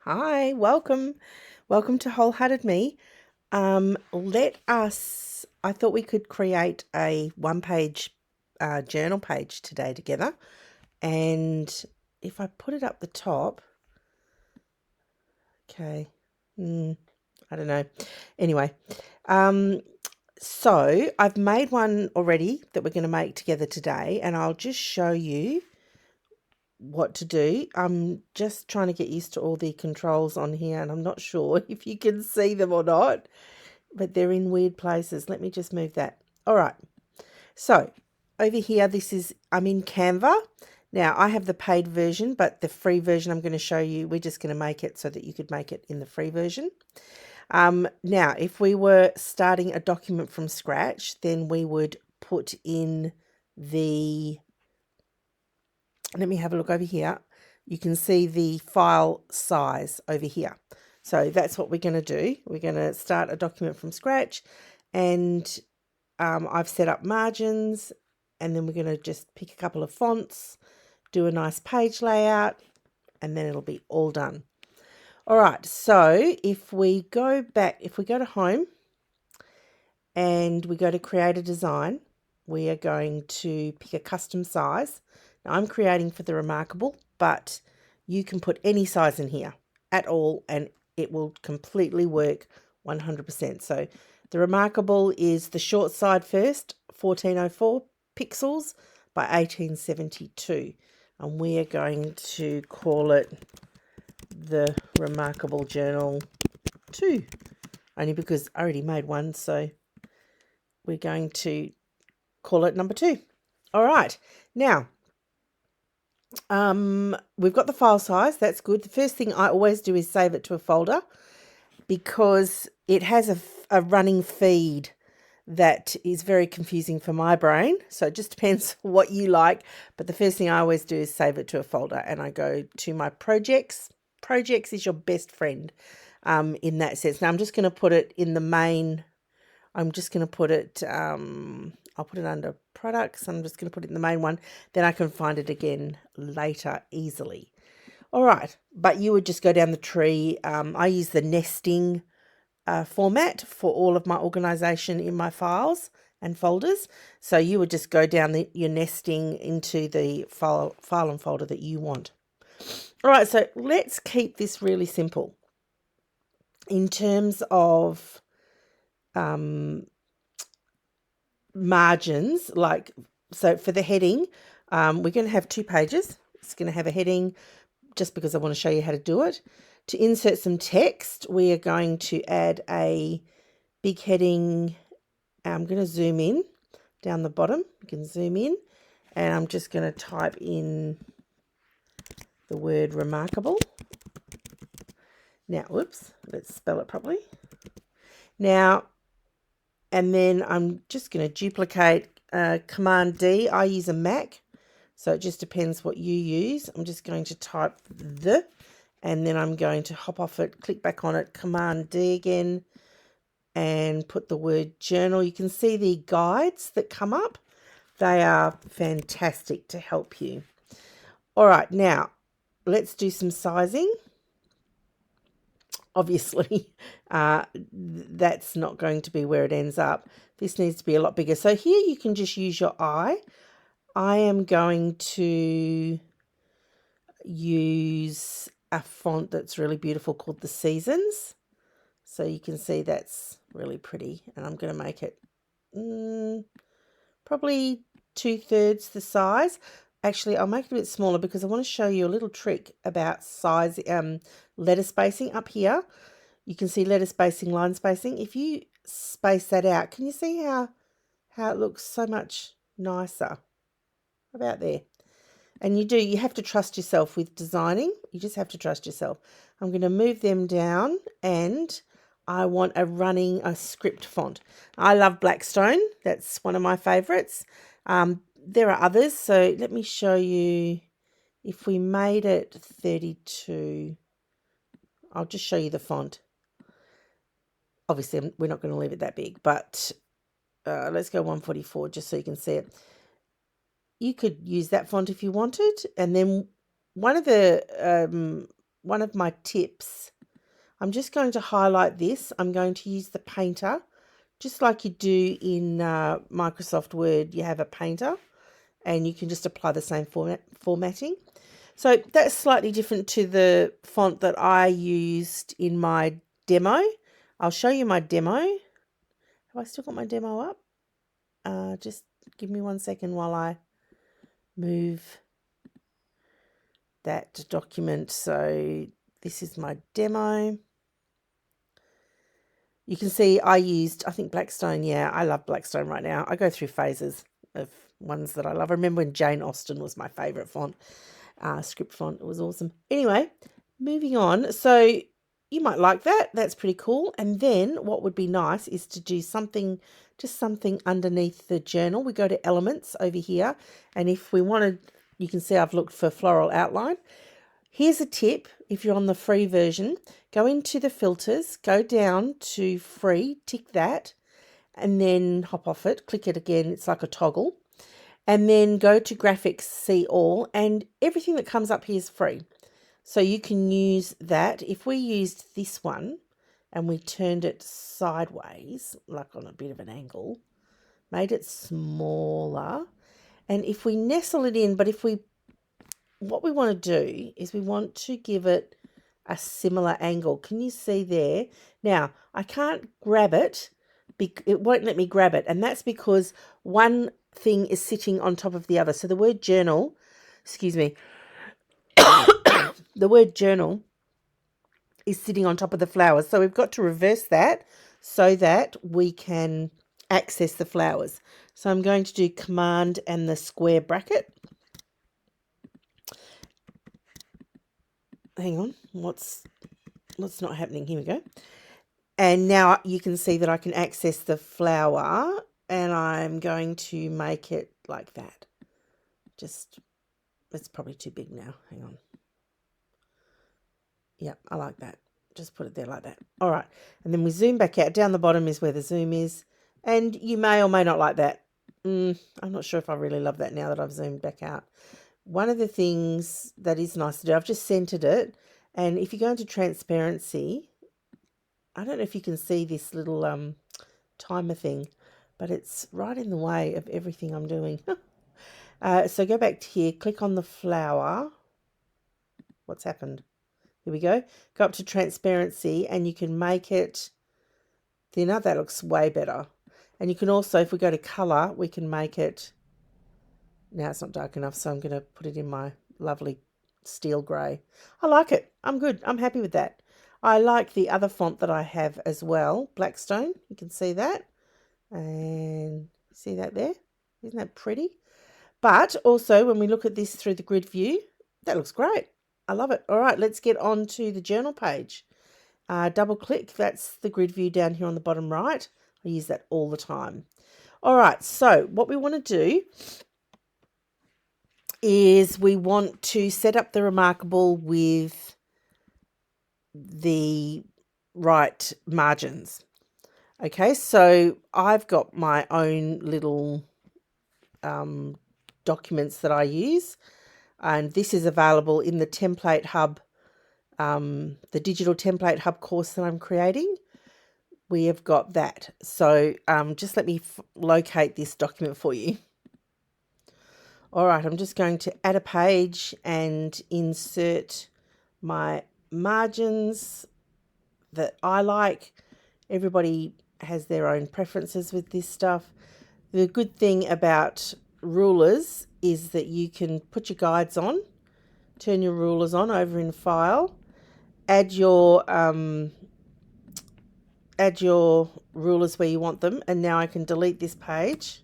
Hi, welcome. Welcome to Wholehearted Me. I thought we could create a one-page journal page today together. And if I put it up the top, okay, I don't know. Anyway, so I've made one already that we're going to make together today, and I'll just show you what to do. I'm just trying to get used to all the controls on here, and I'm not sure if you can see them or not, but they're in weird places. Let me just move that. All right. So over here, I'm in Canva. Now I have the paid version, but the free version I'm going to show you, we're just going to make it so that you could make it in the free version. Now, if we were starting a document from scratch, then we would put in let me have a look over here. You can see the file size over here. So that's what we're going to do. We're going to start a document from scratch, and I've set up margins, and then we're going to just pick a couple of fonts, do a nice page layout, and then it'll be all done. All right, so if we go to home and we go to create a design, we are going to pick a custom size. Now I'm creating for the reMarkable, but you can put any size in here at all and it will completely work 100%. So the reMarkable is the short side first, 1404 pixels by 1872. And we are going to call it the reMarkable Journal 2, only because I already made one, so we're going to call it number 2. All right, now we've got the file size. That's good. The first thing I always do is save it to a folder, because it has a running feed that is very confusing for my brain. So it just depends what you like. But the first thing I always do is save it to a folder, and I go to my projects. Projects is your best friend in that sense. Now I'm just going to put it in the main. I'm just going to put it, I'll put it under products. I'm just going to put it in the main one. Then I can find it again later easily. All right, but you would just go down the tree. I use the nesting format for all of my organization in my files and folders. So you would just go down your nesting into the file and folder that you want. All right, so let's keep this really simple. In terms of margins, so for the heading, we're going to have 2 pages. It's going to have a heading just because I want to show you how to do it. To insert some text, we are going to add a big heading. I'm going to zoom in down the bottom. You can zoom in, and I'm just going to type in the word reMarkable. Now, whoops, let's spell it properly. Now, and then I'm just going to duplicate Command D. I use a Mac, so it just depends what you use. I'm just going to type and then I'm going to hop off it, click back on it, Command D again, and put the word journal. You can see the guides that come up. They are fantastic to help you. All right, now let's do some sizing. Obviously, that's not going to be where it ends up. This needs to be a lot bigger. So here you can just use your eye. I am going to use a font that's really beautiful called The Seasons. So you can see that's really pretty. And I'm going to make it probably 2/3 the size. Actually, I'll make it a bit smaller because I want to show you a little trick about size, letter spacing up here. You can see letter spacing, line spacing. If you space that out, can you see how it looks so much nicer? About there. And you have to trust yourself with designing. You just have to trust yourself. I'm going to move them down, and I want a script font. I love Blackstone. That's one of my favorites. There are others, so let me show you. If we made it 32, I'll just show you the font. Obviously, we're not going to leave it that big, but let's go 144 just so you can see it. You could use that font if you wanted, and then one of the one of my tips. I'm just going to highlight this. I'm going to use the painter, just like you do in Microsoft Word. You have a painter, and you can just apply the same formatting. So that's slightly different to the font that I used in my demo. I'll show you my demo. Have I still got my demo up? Just give me 1 second while I move that document. So this is my demo. You can see I used, I think, Blackstone. Yeah, I love Blackstone right now. I go through phases of ones that I love. I remember when Jane Austen was my favourite font, script font. It was awesome. Anyway, moving on. So you might like that. That's pretty cool. And then what would be nice is to do something, just something underneath the journal. We go to elements over here. And if we wanted, you can see I've looked for floral outline. Here's a tip. If you're on the free version, go into the filters, go down to free, tick that, and then hop off it. Click it again. It's like a toggle. And then go to graphics, see all, and everything that comes up here is free. So you can use that. If we used this one and we turned it sideways, like on a bit of an angle, made it smaller, and if we nestle it in, but if we, what we want to do is we want to give it a similar angle. Can you see there? Now, I can't grab it. It won't let me grab it, and that's because one thing is sitting on top of the other. So the word journal, excuse me, the word journal is sitting on top of the flowers. So we've got to reverse that so that we can access the flowers. So I'm going to do Command and the square bracket. Hang on, what's not happening? Here we go. And now you can see that I can access the flower, and I'm going to make it like that. Just, it's probably too big now. Hang on. Yep, I like that. Just put it there like that. All right. And then we zoom back out. Down the bottom is where the zoom is. And you may or may not like that. I'm not sure if I really love that now that I've zoomed back out. One of the things that is nice to do, I've just centered it. And if you go into transparency, I don't know if you can see this little timer thing, but it's right in the way of everything I'm doing. So go back to here, click on the flower. What's happened? Here we go. Go up to transparency and you can make it thinner. That looks way better. And you can also, if we go to color, we can make it, now it's not dark enough, so I'm going to put it in my lovely steel grey. I like it. I'm good. I'm happy with that. I like the other font that I have as well, Blackstone. You can see that. And see that there? Isn't that pretty? But also, when we look at this through the grid view, that looks great. I love it. All right, let's get on to the journal page. Double click. That's the grid view down here on the bottom right. I use that all the time. All right, so what we want to do is we want to set up the reMarkable with the right margins. Okay, so I've got my own little documents that I use, and this is available in the Template Hub, the Digital Template Hub course that I'm creating. We have got that. So just let me locate this document for you. All right, I'm just going to add a page and insert my margins that I like. Everybody has their own preferences with this stuff. The good thing about rulers is that you can put your guides on, turn your rulers on over in File, add your rulers where you want them, and now I can delete this page.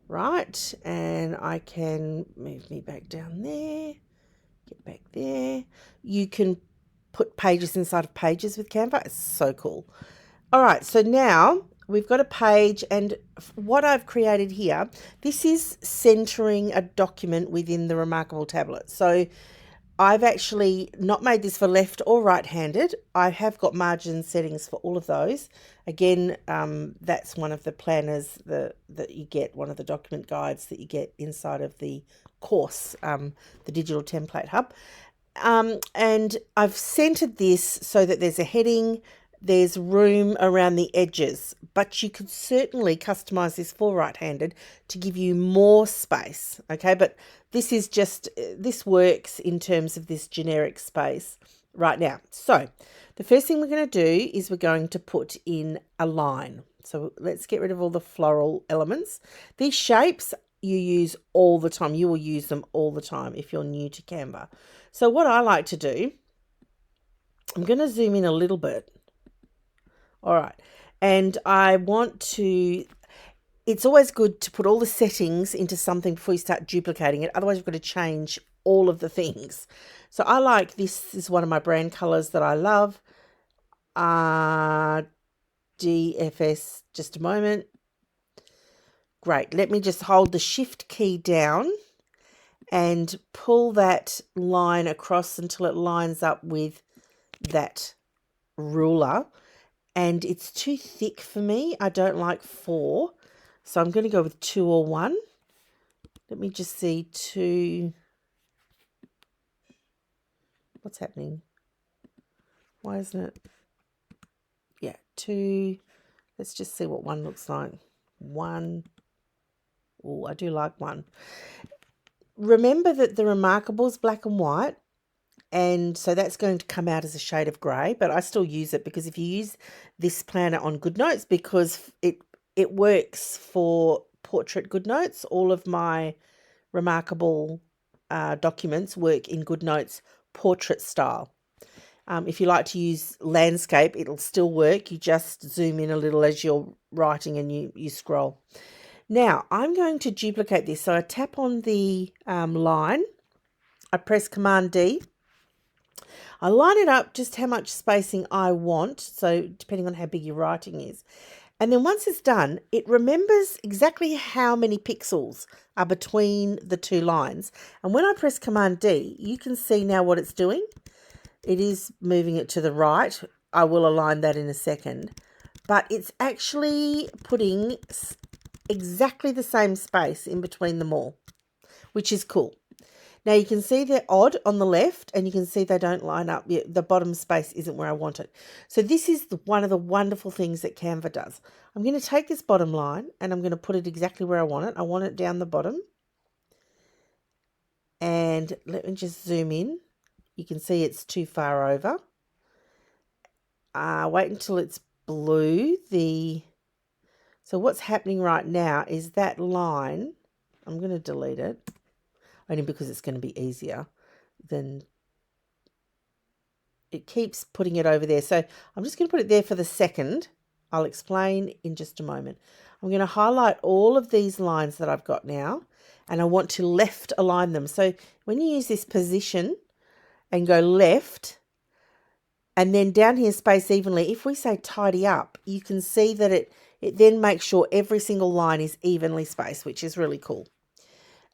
Right, and I can move me back down there, get back there. You can put pages inside of pages with Canva. It's so cool. All right, so now we've got a page, and what I've created here, this is centering a document within the reMarkable tablet. So I've actually not made this for left or right-handed. I have got margin settings for all of those. Again, that's one of the planners that you get, one of the document guides that you get inside of the course, the Digital Template Hub. And I've centered this so that there's a heading, there's room around the edges, but you could certainly customize this for right-handed to give you more space, okay? But this is just, this works in terms of this generic space right now. So the first thing we're going to do is we're going to put in a line. So let's get rid of all the floral elements. These shapes you use all the time. You will use them all the time if you're new to Canva. So what I like to do, I'm going to zoom in a little bit. All right. And I want to, it's always good to put all the settings into something before you start duplicating it. Otherwise, you've got to change all of the things. So I like, this is one of my brand colors that I love. DFS, just a moment. Great. Let me just hold the shift key down and pull that line across until it lines up with that ruler. And it's too thick for me. I don't like 4. So I'm going to go with 2 or 1. Let me just see 2. What's happening? Why isn't it? Yeah, 2. Let's just see what 1 looks like. 1. Oh, I do like 1. Remember that the reMarkable is black and white. And so that's going to come out as a shade of grey, but I still use it because if you use this planner on Goodnotes, because it works for portrait Goodnotes, all of my reMarkable documents work in Goodnotes portrait style. If you like to use landscape, it'll still work. You just zoom in a little as you're writing and you scroll. Now, I'm going to duplicate this. So I tap on the line, I press Command D. I line it up just how much spacing I want, so depending on how big your writing is. And then once it's done, it remembers exactly how many pixels are between the 2 lines. And when I press Command D, you can see now what it's doing. It is moving it to the right. I will align that in a second. But it's actually putting exactly the same space in between them all, which is cool. Now you can see they're odd on the left and you can see they don't line up. The bottom space isn't where I want it. So this is one of the wonderful things that Canva does. I'm going to take this bottom line and I'm going to put it exactly where I want it. I want it down the bottom. And let me just zoom in. You can see it's too far over. Wait until it's blue. So what's happening right now is that line, I'm going to delete it. Only because it's going to be easier than it keeps putting it over there. So I'm just going to put it there for the second. I'll explain in just a moment. I'm going to highlight all of these lines that I've got now, and I want to left align them. So when you use this position and go left, and then down here space evenly, if we say tidy up, you can see that it then makes sure every single line is evenly spaced, which is really cool.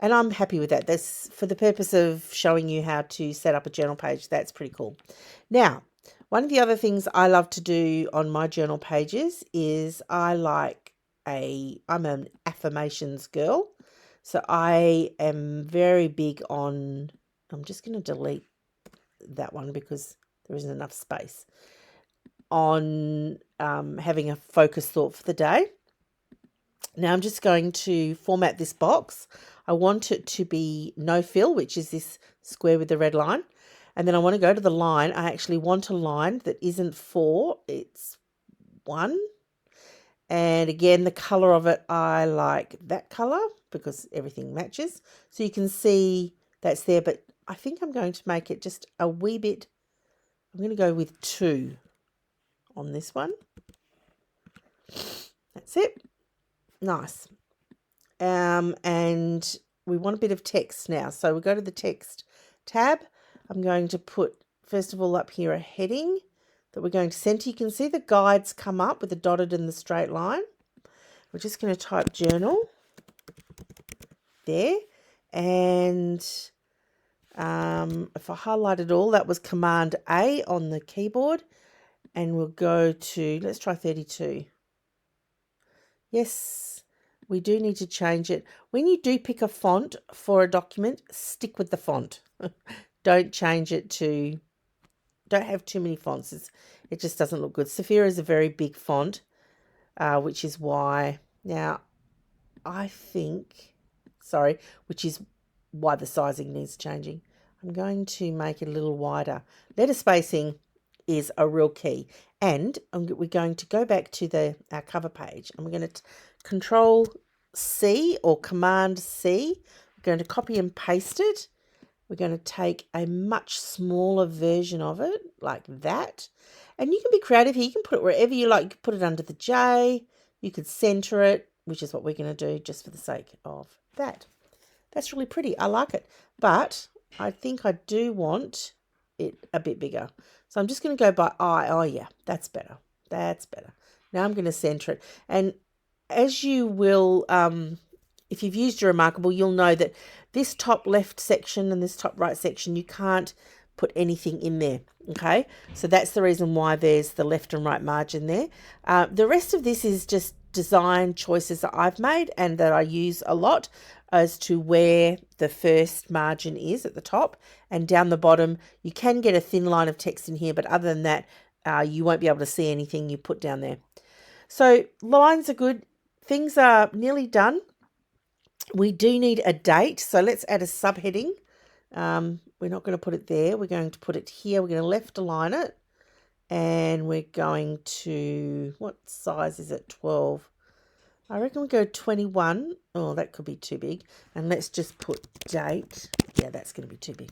And I'm happy with that. That's for the purpose of showing you how to set up a journal page. That's pretty cool. Now, one of the other things I love to do on my journal pages is I'm an affirmations girl. So I am very big on, I'm just going to delete that one because there isn't enough space, on having a focused thought for the day. Now I'm just going to format this box. I want it to be no fill, which is this square with the red line. And then I want to go to the line. I actually want a line that isn't 4, it's 1. And again, the color of it, I like that color because everything matches. So you can see that's there, but I think I'm going to make it just a wee bit. I'm going to go with 2 on this one. That's it. Nice. And we want a bit of text now. So we go to the text tab. I'm going to put, first of all, up here a heading that we're going to center. You can see the guides come up with the dotted and the straight line. We're just going to type journal there. And if I highlight it all, that was Command A on the keyboard. And we'll go to, let's try 32. Yes, we do need to change it. When you do pick a font for a document, stick with the font. don't change it to, don't have too many fonts. It just doesn't look good. Sophia is a very big font, which is why, now I think, sorry, which is why the sizing needs changing. I'm going to make it a little wider. Letter spacing is a real key. And we're going to go back to our cover page, and we're going to Control C or Command C. We're going to copy and paste it. We're going to take a much smaller version of it, like that. And you can be creative here. You can put it wherever you like. You can put it under the J. You could center it, which is what we're going to do just for the sake of that. That's really pretty. I like it. But I think I do want it a bit bigger. So I'm just going to go by I. Oh, yeah, that's better. That's better. Now I'm going to center it. And as you will, if you've used your reMarkable, you'll know that this top left section and this top right section, you can't put anything in there. Okay, so that's the reason why there's the left and right margin there. The rest of this is just design choices that I've made and that I use a lot as to where the first margin is at the top, and down the bottom you can get a thin line of text in here, but other than that you won't be able to see anything you put down there. So lines are good, things are nearly done. We do need a date, so let's add a subheading. We're not going to put it there, we're going to put it here. We're going to left align it, and we're going to, what size is it? 12. I reckon we go 21. Oh, that could be too big. And let's just put date. Yeah, that's going to be too big.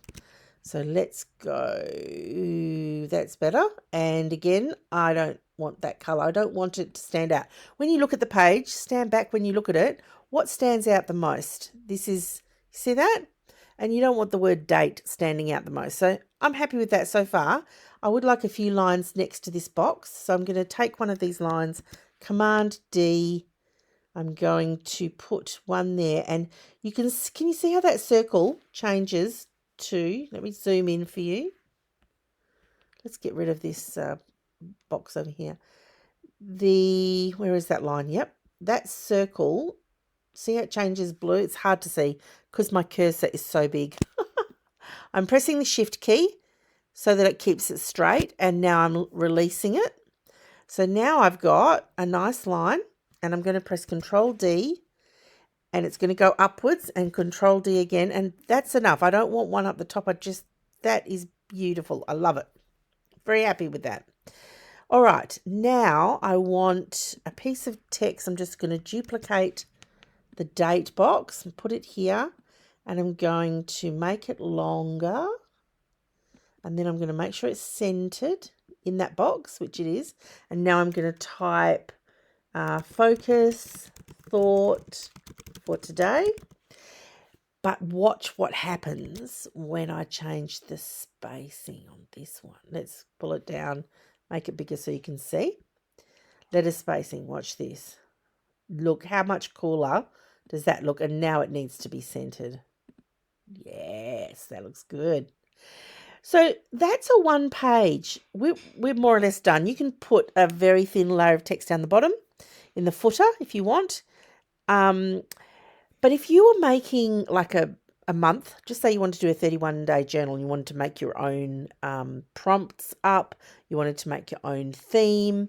So let's go, that's better. And again, I don't want that color. I don't want it to stand out. When you look at the page, stand back when you look at it. What stands out the most? This is, see that? And you don't want the word date standing out the most. So I'm happy with that so far. I would like a few lines next to this box. So I'm going to take one of these lines, Command D. I'm going to put one there, and you can you see how that circle changes to, let me zoom in for you. Let's get rid of this box over here. Where is that line? Yep, that circle, see how it changes blue? It's hard to see because my cursor is so big. I'm pressing the Shift key so that it keeps it straight, and now I'm releasing it. So now I've got a nice line, and I'm going to press Control D, and it's going to go upwards, and Control D again, and that's enough. I don't want one up the top. That is beautiful. I love it. Very happy with that. All right, now I want a piece of text. I'm just going to duplicate the date box and put it here, and I'm going to make it longer, and then I'm going to make sure it's centered in that box, which it is. And now I'm going to type focus, thought for today. But watch what happens when I change the spacing on this one. Let's pull it down, make it bigger so you can see. Letter spacing, watch this. Look, how much cooler does that look? And now it needs to be centered. Yes, that looks good. So that's a one page. We're more or less done. You can put a very thin layer of text down the bottom in the footer if you want. But if you were making like a month, just say you wanted to do a 31-day journal and you wanted to make your own prompts up, you wanted to make your own theme,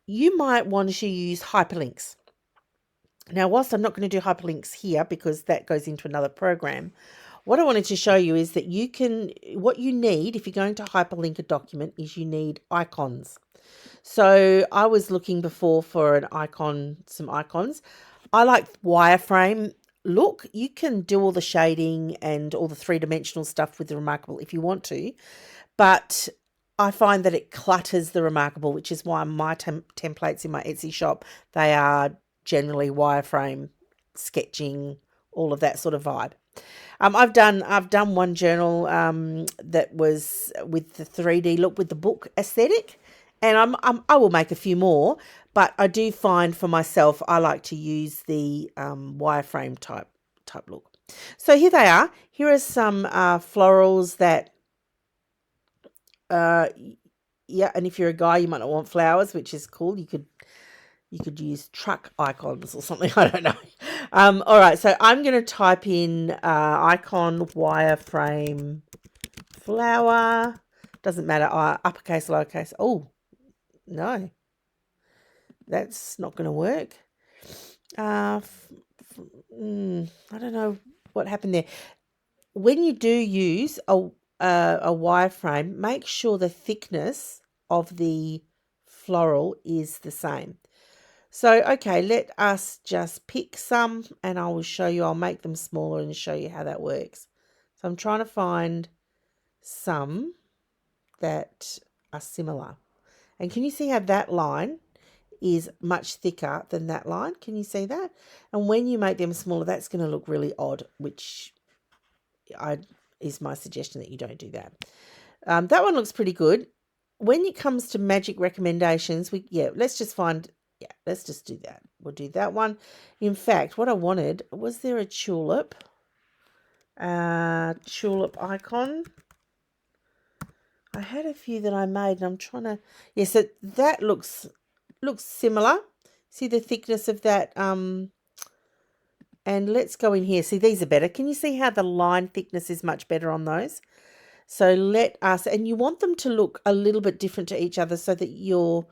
you might want to use hyperlinks. Now, whilst I'm not going to do hyperlinks here because that goes into another program, what I wanted to show you is that what you need if you're going to hyperlink a document is you need icons. So I was looking before for some icons. I like wireframe look. You can do all the shading and all the three-dimensional stuff with the reMarkable if you want to, but I find that it clutters the reMarkable, which is why my templates in my Etsy shop, they are generally wireframe, sketching, all of that sort of vibe. I've done one journal that was with the 3D look with the book aesthetic, and I will make a few more, but I do find for myself I like to use the wireframe type look. So here they are. Here are some florals that yeah, and if you're a guy you might not want flowers, which is cool. You could use truck icons or something. I don't know. All right, so I'm going to type in icon wireframe flower. Doesn't matter, uppercase, lowercase. Oh, no. That's not going to work. I don't know what happened there. When you do use a wireframe, make sure the thickness of the floral is the same. So, okay, let us just pick some and I will show you. I'll make them smaller and show you how that works. So I'm trying to find some that are similar. And can you see how that line is much thicker than that line? Can you see that? And when you make them smaller, that's going to look really odd, which is my suggestion that you don't do that. That one looks pretty good. When it comes to magic recommendations, let's just do that. We'll do that one. In fact, what I wanted, was there a tulip? Tulip icon. I had a few that I made and I'm trying to, so that looks similar. See the thickness of that, and let's go in here. See, these are better. Can you see how the line thickness is much better on those? So and you want them to look a little bit different to each other so that you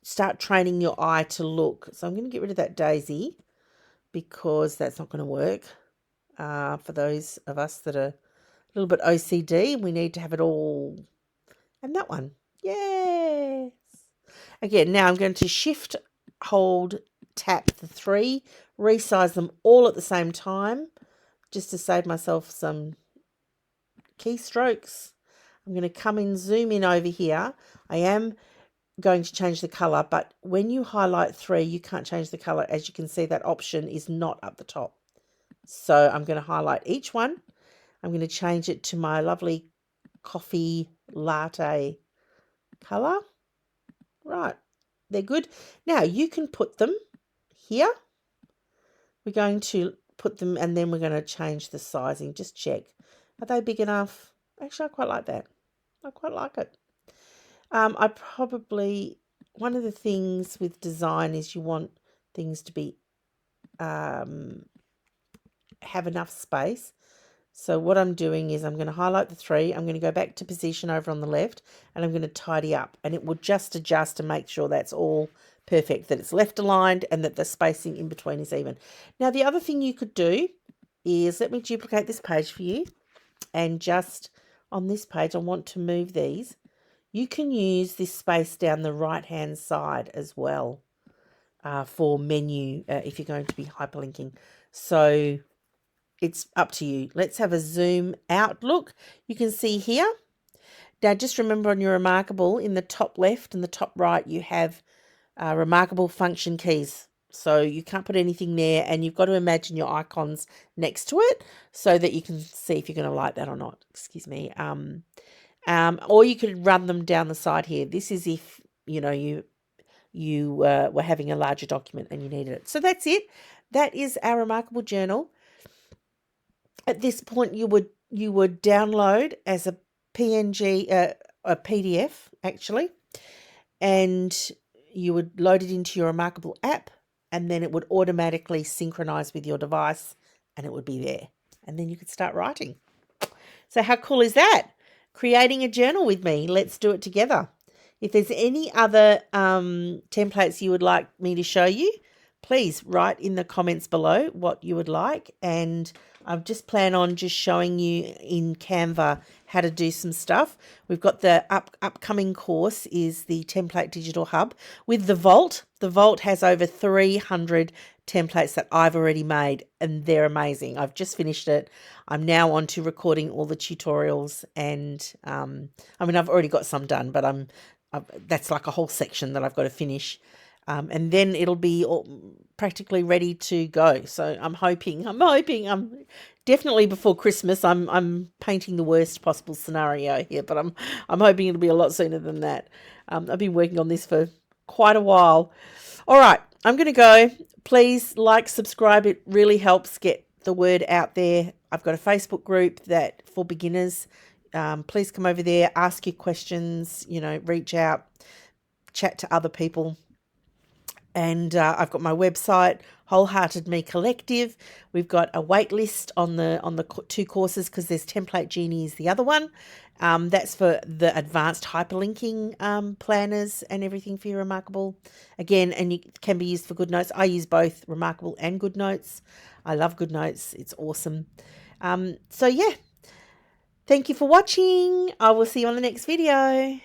start training your eye to look. So I'm going to get rid of that daisy because that's not going to work. For those of us that are a little bit OCD, we need to have it all. And that one. Yes. Again, now I'm going to shift, hold, tap the 3, resize them all at the same time, just to save myself some keystrokes. I'm going to come in, zoom in over here. I am going to change the color, but when you highlight 3, you can't change the color. As you can see, that option is not up the top. So I'm going to highlight each one. I'm going to change it to my lovely coffee latte color. Right, they're good. Now you can put them here. We're going to put them and then we're going to change the sizing. Just check. Are they big enough? Actually, I quite like that. I quite like it. One of the things with design is you want things to be, have enough space. So what I'm doing is I'm going to highlight the 3. I'm going to go back to position over on the left and I'm going to tidy up, and it will just adjust to make sure that's all perfect, that it's left aligned and that the spacing in between is even. Now, the other thing you could do is, let me duplicate this page for you, and just on this page, I want to move these. You can use this space down the right-hand side as well for menu if you're going to be hyperlinking. So it's up to you. Let's have a zoom out look. You can see here. Now, just remember on your reMarkable, in the top left and the top right, you have reMarkable function keys. So you can't put anything there, and you've got to imagine your icons next to it so that you can see if you're going to like that or not. Excuse me. Or you could run them down the side here. This is if, you were having a larger document and you needed it. So that's it. That is our reMarkable journal. At this point, you would download as a PNG, a PDF actually, and you would load it into your reMarkable app, and then it would automatically synchronize with your device, and it would be there, and then you could start writing. So how cool is that? Creating a journal with me. Let's do it together. If there's any other templates you would like me to show you, please write in the comments below what you would like, and I've just planned on just showing you in Canva how to do some stuff. We've got the upcoming course is the Template Digital Hub with the Vault. The Vault has over 300 templates that I've already made, and they're amazing. I've just finished it. I'm now on to recording all the tutorials, and I've already got some done, but that's like a whole section that I've got to finish. And then it'll be practically ready to go. So I'm hoping definitely before Christmas. I'm painting the worst possible scenario here, but I'm hoping it'll be a lot sooner than that. I've been working on this for quite a while. All right, I'm going to go. Please like, subscribe. It really helps get the word out there. I've got a Facebook group for beginners. Please come over there, ask your questions, reach out, chat to other people. And I've got my website, Wholehearted Me Collective. We've got a wait list on the 2 courses because there's Template Genie is the other one. That's for the advanced hyperlinking planners and everything for your reMarkable. Again, and it can be used for Goodnotes. I use both reMarkable and Goodnotes. I love Goodnotes. It's awesome. So yeah, thank you for watching. I will see you on the next video.